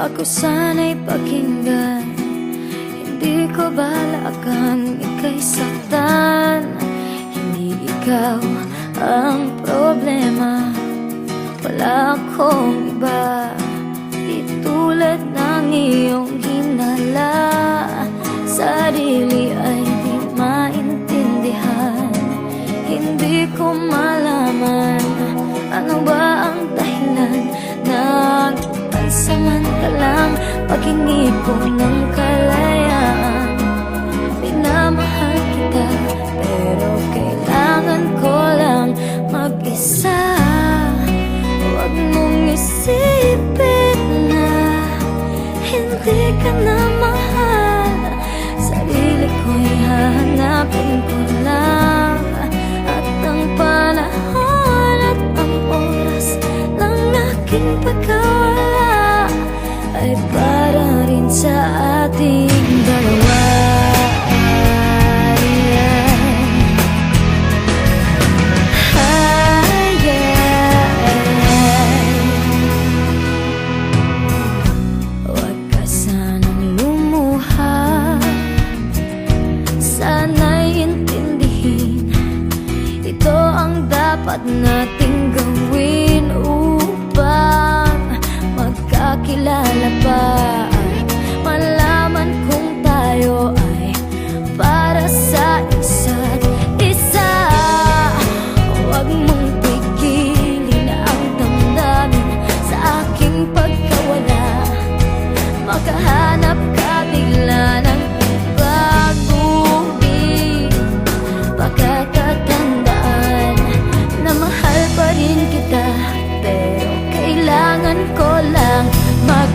Ako sana'y pakinggan, hindi ko balakang ika'y saktan. Hindi ikaw ang problema, wala akong iba. Di tulad ng iyong hinala, sarili ay di maintindihan. Hindi ko malaman ano ba ang dahilan ng pansamantalang paghingi ko ng kalayaan. Minamahal kita pero kailangan ko lang mag-isa. Huwag mong isipin na hindi ka na mahal. Sarili ko'y hahanapin ko lang, at ang panahon at ang oras ng aking pagkawala ay para rin sa ating dalawa. Huwag ka sanang lumuha, sana'y intindihin, ito ang dapat nating gawin upang magkakilala pa at malaman kung tayo ay para sa isa't isa. Huwag mong pigilin ang damdamin sa aking pagkawala. Makahanap ka bigla ng baguhin, pagkakatandaan na mahal pa rin kita, pero kailangan ko lang mag